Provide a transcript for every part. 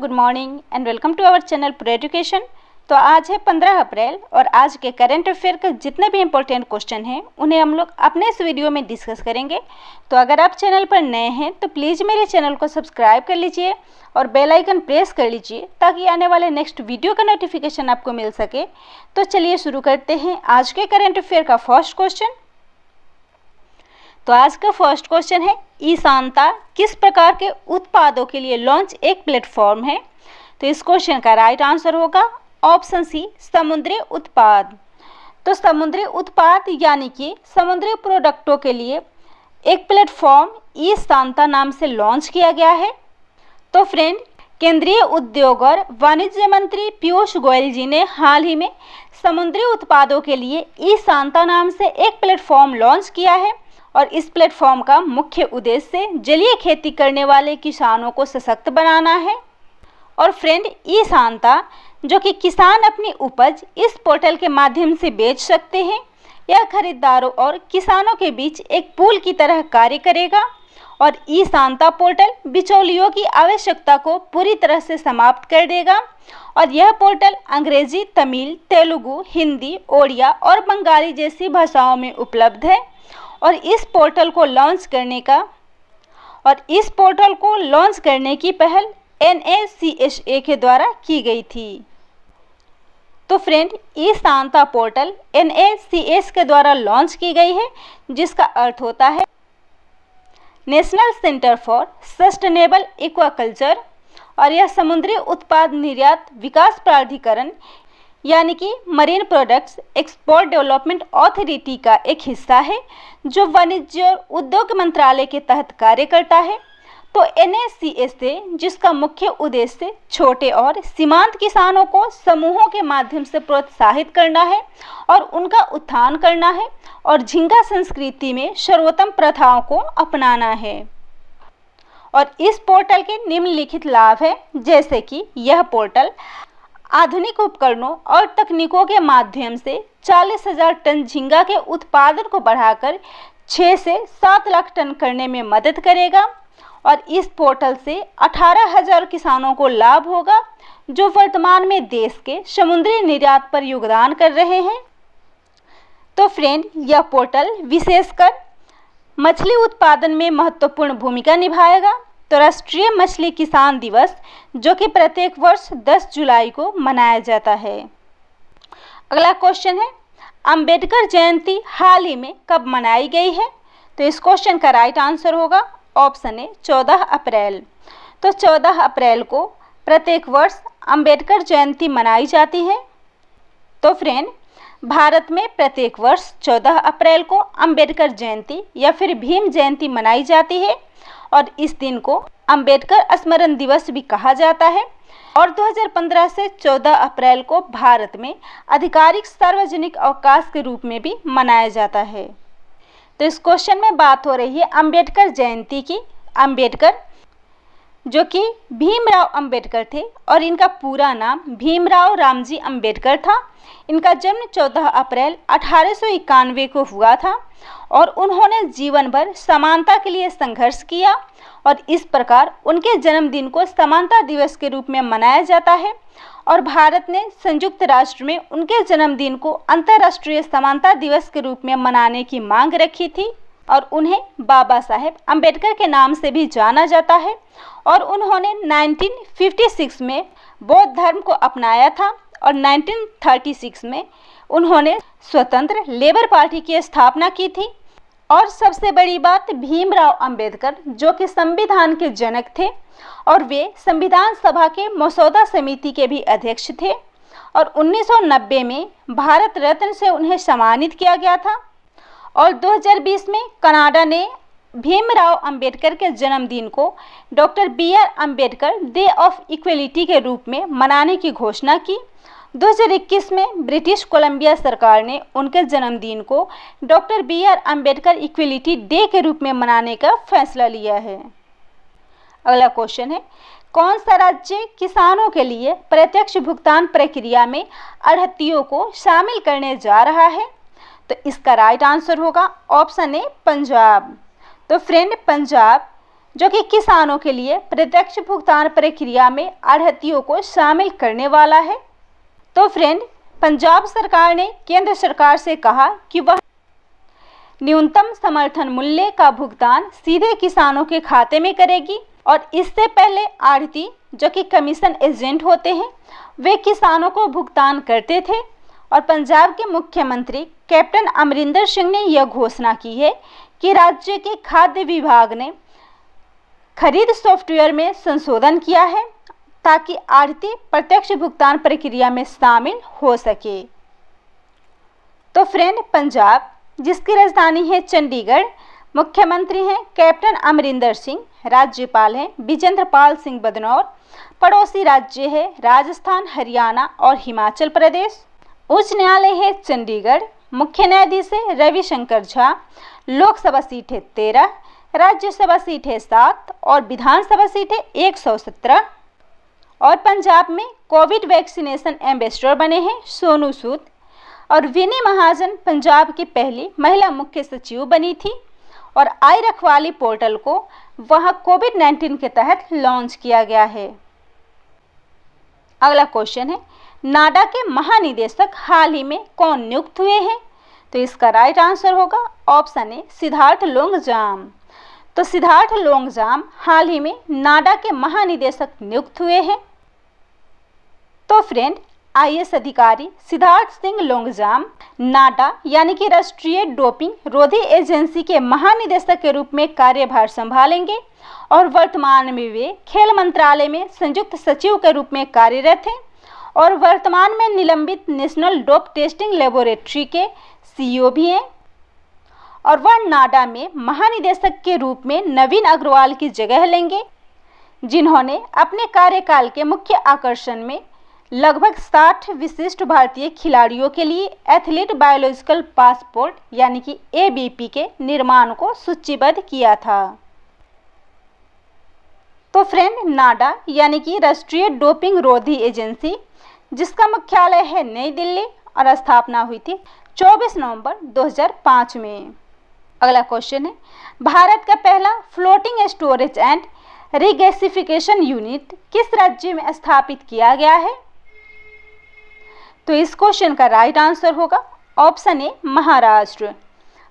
Good morning and welcome to our channel pro education. तो आज है 15 अप्रैल और आज के करंट अफेयर के जितने भी इम्पोर्टेंट क्वेश्चन हैं उन्हें हम लोग अपने इस वीडियो में डिस्कस करेंगे। तो अगर आप चैनल पर नए हैं तो प्लीज़ मेरे चैनल को सब्सक्राइब कर लीजिए और बेल आइकन प्रेस कर लीजिए ताकि आने वाले नेक्स्ट वीडियो का नोटिफिकेशन आपको मिल सके। तो चलिए शुरू करते हैं आज के करंट अफेयर का फर्स्ट क्वेश्चन। तो आज का फर्स्ट क्वेश्चन है, ई शांता किस प्रकार के उत्पादों के लिए लॉन्च एक प्लेटफॉर्म है? तो इस क्वेश्चन का राइट आंसर होगा ऑप्शन सी, समुद्री उत्पाद। तो समुद्री उत्पाद यानी कि समुद्री प्रोडक्टों के लिए एक प्लेटफॉर्म ई शांता नाम से लॉन्च किया गया है। तो फ्रेंड, केंद्रीय उद्योग और वाणिज्य मंत्री पीयूष गोयल जी ने हाल ही में समुद्री उत्पादों के लिए ई शांता नाम से एक प्लेटफॉर्म लॉन्च किया है और इस प्लेटफॉर्म का मुख्य उद्देश्य जलीय खेती करने वाले किसानों को सशक्त बनाना है। और फ्रेंड, ई शांता जो कि किसान अपनी उपज इस पोर्टल के माध्यम से बेच सकते हैं, यह खरीदारों और किसानों के बीच एक पुल की तरह कार्य करेगा और ई शांता पोर्टल बिचौलियों की आवश्यकता को पूरी तरह से समाप्त कर देगा। और यह पोर्टल अंग्रेजी, तमिल, तेलुगु, हिंदी, ओडिया और बंगाली जैसी भाषाओं में उपलब्ध है और इस पोर्टल को लॉन्च करने की पहल NACSA के द्वारा की गई थी। तो फ्रेंड, ई शांता पोर्टल NACS के द्वारा लॉन्च की गई है जिसका अर्थ होता है national centre for sustainable aquaculture और यह समुद्री उत्पाद निर्यात विकास प्राधिकरण यानी कि marine products export development authority का एक हिस्सा है जो वाणिज्य और उद्योग मंत्रालय के तहत कार्य करता है। तो NACSA जिसका मुख्य उद्देश्य छोटे और सीमांत किसानों को समूहों के माध्यम से प्रोत्साहित करना है और उनका उत्थान करना है और झींगा संस्कृति में सर्वोत्तम प्रथाओं को अपनाना है। और इस पोर्टल के निम्नलिखित लाभ हैं, जैसे कि यह पोर्टल आधुनिक उपकरणों और तकनीकों के माध्यम से 40,000 टन झींगा के उत्पादन को बढ़ाकर 6 से 7 लाख टन करने में मदद करेगा और इस पोर्टल से 18,000 किसानों को लाभ होगा जो वर्तमान में देश के समुद्री निर्यात पर योगदान कर रहे हैं। तो फ्रेंड, यह पोर्टल विशेषकर मछली उत्पादन में महत्वपूर्ण भूमिका निभाएगा। तो राष्ट्रीय मछली किसान दिवस जो कि प्रत्येक वर्ष 10 जुलाई को मनाया जाता है। अगला क्वेश्चन है, अंबेडकर जयंती हाल ही में कब मनाई गई है? तो इस क्वेश्चन का राइट आंसर होगा ऑप्शन ए, 14 अप्रैल। तो 14 अप्रैल को प्रत्येक वर्ष अंबेडकर जयंती मनाई जाती है। तो फ्रेंड, भारत में प्रत्येक वर्ष 14 अप्रैल को अंबेडकर जयंती या फिर भीम जयंती मनाई जाती है और इस दिन को अंबेडकर स्मरण दिवस भी कहा जाता है। और 2015 से 14 अप्रैल को भारत में आधिकारिक सार्वजनिक अवकाश के रूप में भी मनाया जाता है। तो इस क्वेश्चन में बात हो रही है अंबेडकर जयंती की। अंबेडकर जो कि भीमराव अंबेडकर थे और इनका पूरा नाम भीमराव रामजी अंबेडकर था। इनका जन्म 14 अप्रैल 1891 को हुआ था और उन्होंने जीवन भर समानता के लिए संघर्ष किया और इस प्रकार उनके जन्मदिन को समानता दिवस के रूप में मनाया जाता है। और भारत ने संयुक्त राष्ट्र में उनके जन्मदिन को अंतर्राष्ट्रीय समानता दिवस के रूप में मनाने की मांग रखी थी और उन्हें बाबा साहेब अंबेडकर के नाम से भी जाना जाता है। और उन्होंने 1956 में बौद्ध धर्म को अपनाया था और 1936 में उन्होंने स्वतंत्र लेबर पार्टी की स्थापना की थी। और सबसे बड़ी बात, भीमराव अंबेडकर जो कि संविधान के जनक थे और वे संविधान सभा के मसौदा समिति के भी अध्यक्ष थे और 1990 में भारत रत्न से उन्हें सम्मानित किया गया था। और 2020 में कनाडा ने भीमराव अंबेडकर के जन्मदिन को doctor BR Ambedkar day of equality के रूप में मनाने की घोषणा की। 2021 में ब्रिटिश कोलंबिया सरकार ने उनके जन्मदिन को doctor BR Ambedkar equality day के रूप में मनाने का फैसला लिया है। अगला क्वेश्चन है, कौन सा राज्य किसानों के लिए प्रत्यक्ष भुगतान प्रक्रिया में आढ़तियों को शामिल करने जा रहा है? तो इसका राइट आंसर होगा ऑप्शन ए, पंजाब। तो फ्रेंड, पंजाब जो कि किसानों के लिए प्रत्यक्ष भुगतान प्रक्रिया में आढ़तियों को शामिल करने वाला है। तो फ्रेंड, पंजाब सरकार ने केंद्र सरकार से कहा कि वह न्यूनतम समर्थन मूल्य का भुगतान सीधे किसानों के खाते में करेगी और इससे पहले आढ़ती, जो कि कमीशन एजेंट होते हैं, वे किसानों को भुगतान करते थे। और पंजाब के मुख्यमंत्री कैप्टन अमरिंदर सिंह ने यह घोषणा की है कि राज्य के खाद्य विभाग ने खरीद सॉफ्टवेयर में संशोधन किया है ताकि आढ़ती प्रत्यक्ष भुगतान प्रक्रिया में शामिल हो सके। तो फ्रेंड, पंजाब, जिसकी राजधानी है चंडीगढ़, मुख्यमंत्री हैं कैप्टन अमरिंदर सिंह, राज्यपाल हैं विजेंद्र पाल सिंह बदनौर, पड़ोसी राज्य है राजस्थान, हरियाणा और हिमाचल प्रदेश। उच्च न्यायालय है चंडीगढ़, मुख्य न्यायाधीश है रविशंकर झा, लोकसभा सीट है 13, राज्यसभा सीट है 7 और विधानसभा सीट है 117। और पंजाब में कोविड वैक्सीनेशन एम्बेसडर बने हैं सोनू सूद। और विनी महाजन पंजाब की पहली महिला मुख्य सचिव बनी थी और आई रखवाली पोर्टल को वहां कोविड-19 के तहत लॉन्च किया गया है। अगला क्वेश्चन है, नाडा के महानिदेशक हाल ही में कौन नियुक्त हुए हैं? तो इसका राइट आंसर होगा ऑप्शन ए, सिद्धार्थ लोंगजाम। तो सिद्धार्थ लोंगजाम हाल ही में नाडा के महानिदेशक नियुक्त हुए हैं। तो फ्रेंड, आईएएस अधिकारी सिद्धार्थ सिंह लोंगजाम नाडा यानी कि राष्ट्रीय डोपिंग रोधी एजेंसी के महानिदेशक के रूप में कार्यभार संभालेंगे और वर्तमान में वे खेल मंत्रालय में संयुक्त सचिव के रूप में कार्यरत हैं और वर्तमान में निलंबित नेशनल डोप टेस्टिंग लेबोरेटरी के सीईओ भी हैं। और वह नाडा में महानिदेशक के रूप में नवीन अग्रवाल की जगह लेंगे, जिन्होंने अपने कार्यकाल के मुख्य आकर्षण में लगभग 60 विशिष्ट भारतीय खिलाड़ियों के लिए एथलीट बायोलॉजिकल पासपोर्ट यानी कि एबीपी के निर्माण को सूचीबद्ध किया था। तो फ्रेंड, नाडा यानी कि राष्ट्रीय डोपिंग रोधी एजेंसी, जिसका मुख्यालय है नई दिल्ली और स्थापना हुई थी 24 नवंबर 2005 में। अगला क्वेश्चन है, भारत का पहला floating storage and regasification unit किस राज्य में स्थापित किया गया है? तो इस क्वेश्चन का राइट आंसर होगा ऑप्शन ए, महाराष्ट्र।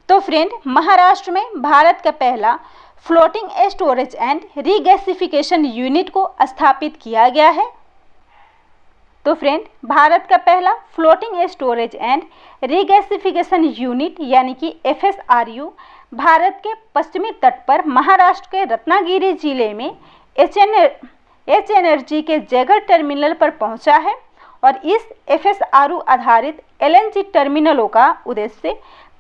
तो फ्रेंड, महाराष्ट्र में भारत का पहला floating storage and regasification unit को स्थापित किया गया है। तो फ्रेंड, भारत का पहला floating storage and regasification unit यानी कि FSRU भारत के पश्चिमी तट पर महाराष्ट्र के रत्नागिरी जिले में एच एनर्जी के जैगर टर्मिनल पर पहुंचा है। और इस FSRU आधारित LNG टर्मिनलों का उद्देश्य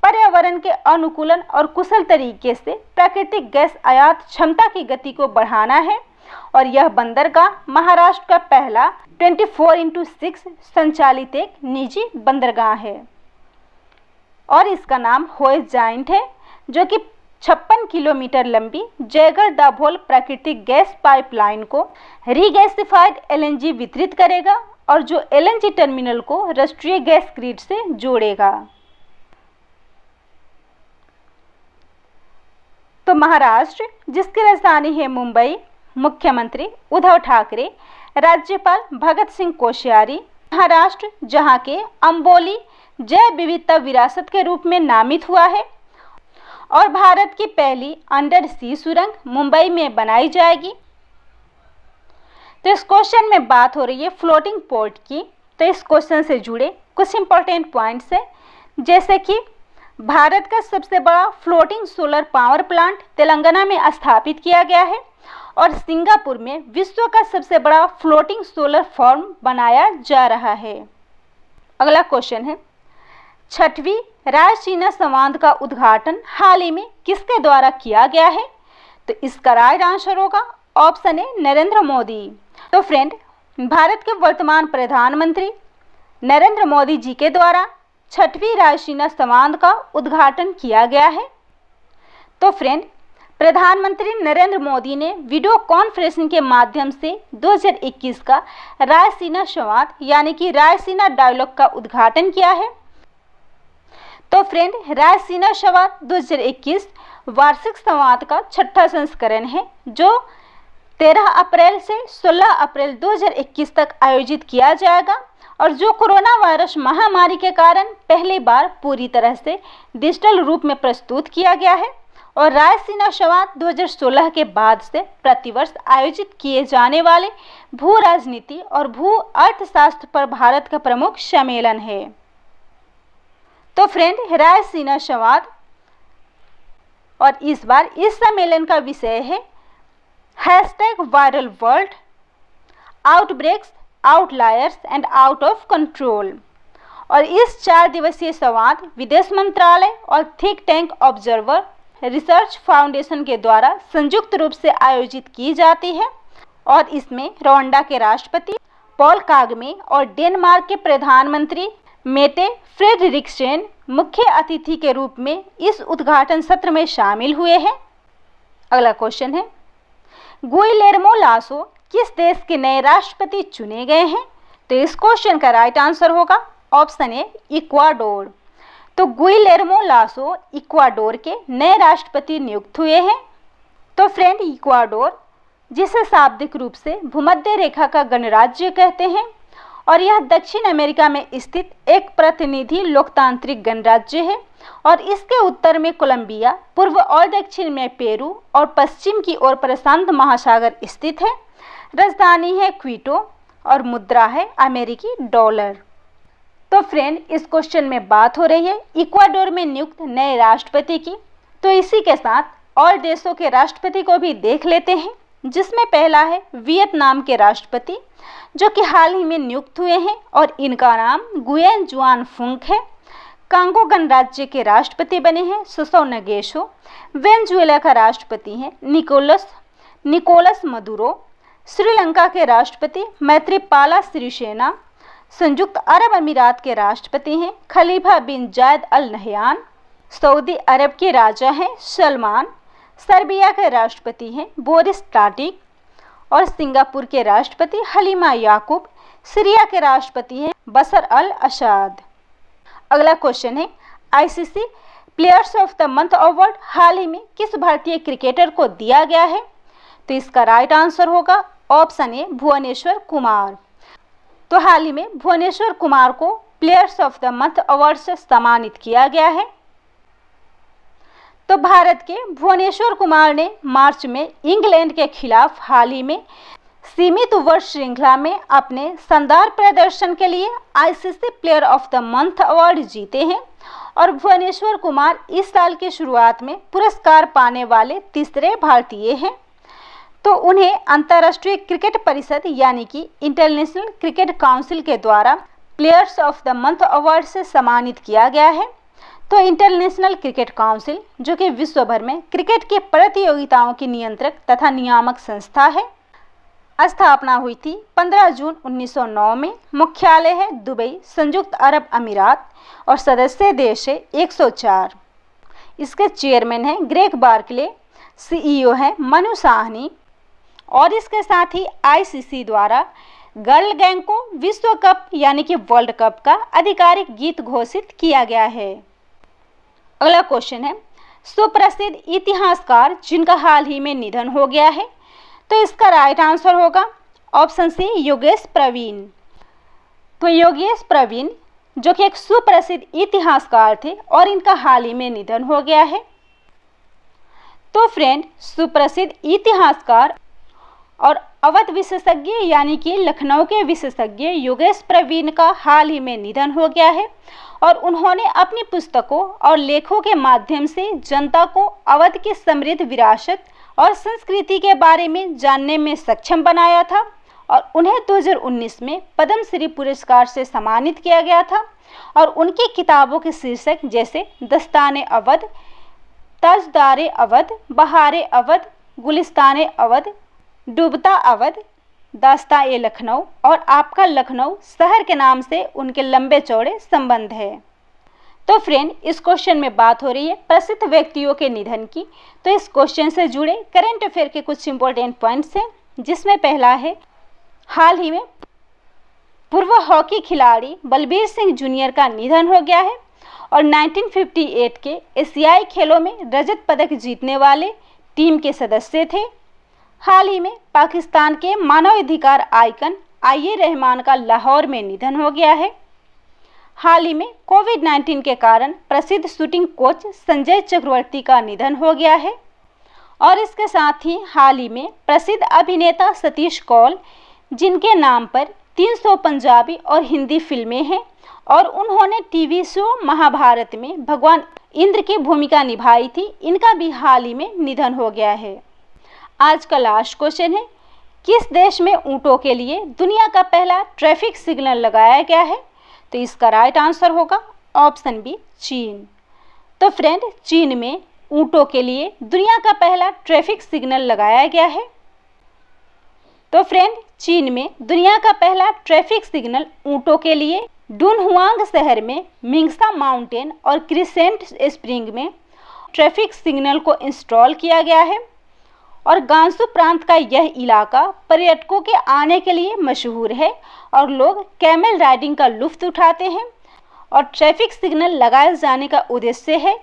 पर्यावरण के अनुकूलन और कुशल तरीके से प्राकृतिक गैस आयात क्षमता की गति को बढ़ाना है। और यह बंदरगाह महाराष्ट्र का पहला 24x6 संचालित एक निजी बंदरगाह है और इसका नाम होइज जाइंट है, जो कि 56 किलोमीटर लंबी जैगर दाभोल प्राकृतिक गैस पाइपलाइन को रीगैसिफाइड LNG वितरित करेगा और जो LNG टर्मिनल को राष्ट्रीय गैस ग्रिड से जोड़ेगा। तो महाराष्ट्र, जिसकी राजधानी है मुंबई, मुख्यमंत्री उद्धव ठाकरे, राज्यपाल भगत सिंह कोश्यारी। महाराष्ट्र जहां के अंबोली जैव विविधता विरासत के रूप में नामित हुआ है और भारत की पहली अंडर सी सुरंग मुंबई में बनाई जाएगी। तो इस क्वेश्चन में बात हो रही है फ्लोटिंग पोर्ट की। तो इस क्वेश्चन से जुड़े कुछ इंपॉर्टेंट पॉइंट्स हैं, जैसे कि भारत का सबसे बड़ा floating solar power plant Telangana में स्थापित किया गया है और सिंगापुर में विश्व का सबसे बड़ा फ्लोटिंग सोलर फार्म बनाया जा रहा है। अगला क्वेश्चन है, 6वीं रायसीना संवाद का उद्घाटन हाल ही में किसके द्वारा किया गया है? तो इसका राइट आंसर होगा ऑप्शन ए, नरेंद्र मोदी। तो फ्रेंड, भारत के वर्तमान प्रधानमंत्री नरेंद्र मोदी जी के द्वारा 6वीं रायसीना संवाद का उद्घाटन किया गया है। तो फ्रेंड, प्रधानमंत्री नरेंद्र मोदी ने वीडियो कॉन्फ्रेंसिंग के माध्यम से 2021 का रायसीना संवाद यानी कि रायसीना डायलॉग का उद्घाटन किया है। तो फ्रेंड, रायसीना संवाद 2021 वार्षिक संवाद का 6ठा संस्करण है, जो 13 अप्रैल से 16 अप्रैल 2021 तक आयोजित किया जाएगा और जो कोरोना वायरस महामारी के कारण पहली बार पूरी तरह से डिजिटल रूप में प्रस्तुत किया गया है और रायसीना संवाद 2016 के बाद से प्रतिवर्ष आयोजित किए जाने वाले भू राजनीति और भू अर्थशास्त्र पर भारत का प्रमुख सम्मेलन है। तो फ्रेंड, रायसीना संवाद और इस बार इस सम्मेलन का विषय है #viral world, outbreaks, outliers and out of control. और इस 4 दिवसीय संवाद विदेश मंत्रालय और think tank observer research foundation के द्वारा संयुक्त रूप से आयोजित की जाती है और इसमें रवांडा के राष्ट्रपति पॉल कागमे और डेनमार्क के प्रधानमंत्री मेटे फ्रेडरिक्सेन मुख्य अतिथि के रूप में इस उद्घाटन सत्र में शामिल हुए हैं। अगला क्वेश्चन है, गुइलेर्मो लासो किस देश के नए राष्ट्रपति चुने गए हैं? तो इस क्वेश्चन का राइट आंसर होगा ऑप्शन ए, इक्वाडोर। तो गुइलेर्मो लासो इक्वाडोर के नए राष्ट्रपति नियुक्त हुए हैं। तो फ्रेंड, इक्वाडोर, जिसे शाब्दिक रूप से भूमध्य रेखा का गणराज्य कहते हैं और यह दक्षिण अमेरिका में स्थित एक प्रतिनिधि लोकतांत्रिक गणराज्य है और इसके उत्तर में कोलंबिया, पूर्व और दक्षिण में पेरू और पश्चिम की ओर प्रशांत महासागर स्थित है। राजधानी है क्विटो और मुद्रा है अमेरिकी डॉलर। तो फ्रेंड, इस क्वेश्चन में बात हो रही है इक्वाडोर में नियुक्त नए राष्ट्रपति की। तो इसी के साथ और देशों के राष्ट्रपति को भी देख लेते हैं, जिसमें पहला है वियतनाम के राष्ट्रपति, जो कि हाल ही में नियुक्त हुए हैं और इनका नाम गुयेन जुआन फुंक है। कांगो गणराज्य के राष्ट्रपति बने हैं सुसो नगेशो। वेनेजुएला का राष्ट्रपति हैं निकोलस मदुरो। श्रीलंका के राष्ट्रपति मैत्रीपाला सिरिसेना। संयुक्त अरब अमीरात के राष्ट्रपति हैं खलीफा बिन जायद अल नहयान। सऊदी अरब के राजा हैं सलमान। सर्बिया के राष्ट्रपति हैं बोरिस टाडिक और सिंगापुर के राष्ट्रपति हलीमा याकूब। सीरिया के राष्ट्रपति हैं बशर अल असाद। अगला क्वेश्चन है, ICC players of the month award हाल ही में किस भारतीय क्रिकेटर को दिया गया है? तो इसका राइट आंसर होगा ऑप्शन ए, भुवनेश्वर कुमार। तो हाल ही में भुवनेश्वर कुमार को players of the month award से सम्मानित किया गया है। तो भारत के भुवनेश्वर कुमार ने मार्च में इंग्लैंड के खिलाफ हाल ही में सीमित ओवर श्रृंखला में अपने शानदार प्रदर्शन के लिए ICC player of the month award जीते हैं और भुवनेश्वर कुमार इस साल की शुरुआत में पुरस्कार पाने वाले तीसरे भारतीय हैं। तो उन्हें अंतर्राष्ट्रीय क्रिकेट परिषद यानी कि इंटरनेशनल क्रिकेट काउंसिल के द्वारा players of the month award से सम्मानित किया गया है। तो इंटरनेशनल क्रिकेट काउंसिल, जो कि विश्व भर में क्रिकेट के प्रतियोगिताओं की नियंत्रक तथा नियामक संस्था है, स्थापना हुई थी 15 जून 1909 में। मुख्यालय है दुबई, संयुक्त अरब अमीरात और सदस्य देश है 104। इसके चेयरमैन हैं ग्रेग बार्कले, सीईओ है मनु साहनी और इसके साथ ही आईसीसी द्वारा गर्ल गैंग को विश्व कप यानी कि वर्ल्ड कप का आधिकारिक गीत घोषित किया गया है। अगला क्वेश्चन है, सुप्रसिद्ध इतिहासकार जिनका हाल ही में निधन हो गया है? तो इसका राइट आंसर होगा ऑप्शन सी, योगेश प्रवीण। तो योगेश प्रवीण, जो कि एक सुप्रसिद्ध इतिहासकार थे और इनका हाल ही में निधन हो गया है। तो फ्रेंड, सुप्रसिद्ध इतिहासकार और अवध विशेषज्ञ यानी कि लखनऊ के विशेषज्ञ योगेश प्रवीण का हाल ही में निधन हो गया है और उन्होंने अपनी पुस्तकों और लेखों के माध्यम से जनता को अवध की समृद्ध विरासत और संस्कृति के बारे में जानने में सक्षम बनाया था और उन्हें 2019 में पद्मश्री पुरस्कार से सम्मानित किया गया था। और उनकी किताबों के शीर्षक जैसे दस्ताने अवध, ताजदारे अवध, बहारे अवध, गुलिस्ताने अवध, डूबता अवध, दास्तान-ए लखनऊ और आपका लखनऊ शहर के नाम से उनके लंबे चौड़े संबंध है। तो फ्रेंड, इस क्वेश्चन में बात हो रही है प्रसिद्ध व्यक्तियों के निधन की। तो इस क्वेश्चन से जुड़े करंट अफेयर के कुछ इंपॉर्टेंट पॉइंट्स हैं, जिसमें पहला है हाल ही में पूर्व हॉकी खिलाड़ी बलबीर सिंह जूनियर का निधन हो गया है और 1958 के एशियाई खेलों में रजत पदक जीतने वाले टीम के सदस्य थे। हाल ही में पाकिस्तान के मानवाधिकार आइकन IA रहमान का लाहौर में निधन हो गया है। हाल ही में कोविड-19 के कारण प्रसिद्ध शूटिंग कोच संजय चक्रवर्ती का निधन हो गया है। और इसके साथ ही हाल ही में प्रसिद्ध अभिनेता सतीश कौल, जिनके नाम पर 300 पंजाबी और हिंदी फिल्में हैं और उन्होंने टीवी शो महाभारत में भगवान इंद्र की भूमिका निभाई थी, इनका भी हाल ही में निधन हो गया है। आज का लास्ट क्वेश्चन है, किस देश में ऊंटों के लिए दुनिया का पहला ट्रैफिक सिग्नल लगाया गया है? तो इसका राइट आंसर होगा ऑप्शन बी, चीन। तो फ्रेंड, चीन में ऊंटों के लिए दुनिया का पहला ट्रैफिक सिग्नल लगाया गया है। तो फ्रेंड, चीन में दुनिया का पहला ट्रैफिक सिग्नल ऊंटों के लिए डुनहुआंग शहर में मिंगसा माउंटेन और क्रिसेंट स्प्रिंग में ट्रैफिक सिग्नल को इंस्टॉल किया गया है। और गांसू प्रांत का यह इलाका पर्यटकों के आने के लिए मशहूर है और लोग कैमल राइडिंग का लुत्फ उठाते हैं। और ट्रैफिक सिग्नल लगाए जाने का उद्देश्य है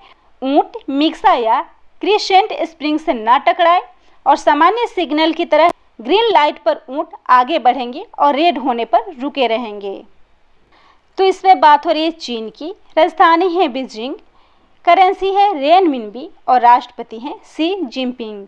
ऊंट मिक्सा या क्रिसेंट स्प्रिंग से ना टकराए और सामान्य सिग्नल की तरह ग्रीन लाइट पर ऊंट आगे बढ़ेंगे और रेड होने पर रुके रहेंगे। तो इसमें बात हो रही है चीन की। राजधानी है बीजिंग, करेंसी है रेनमिनबी और राष्ट्रपति हैं शी जिनपिंग।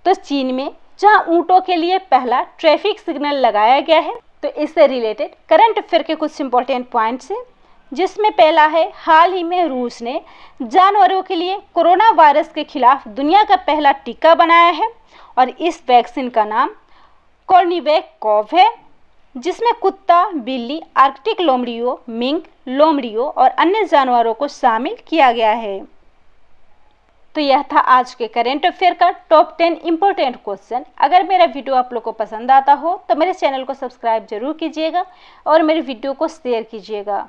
तो चीन में जहां ऊंटों के लिए पहला ट्रैफिक सिग्नल लगाया गया है, तो इससे रिलेटेड करंट अफेयर के कुछ इंपॉर्टेंट पॉइंट्स हैं, जिसमें पहला है हाल ही में रूस ने जानवरों के लिए कोरोना वायरस के खिलाफ दुनिया का पहला टीका बनाया है और इस वैक्सीन का नाम कोर्निवैक है, जिसमें कुत्ता, बिल्ली, आर्कटिक लोमड़ियों, मिंक, लोमड़ियों और अन्य जानवरों को शामिल किया गया है। तो यह था आज के करेंट अफेयर का टॉप 10 इम्पोर्टेंट क्वेश्चन। अगर मेरा वीडियो आप लोग को पसंद आता हो तो मेरे चैनल को सब्सक्राइब जरूर कीजिएगा और मेरे वीडियो को शेयर कीजिएगा।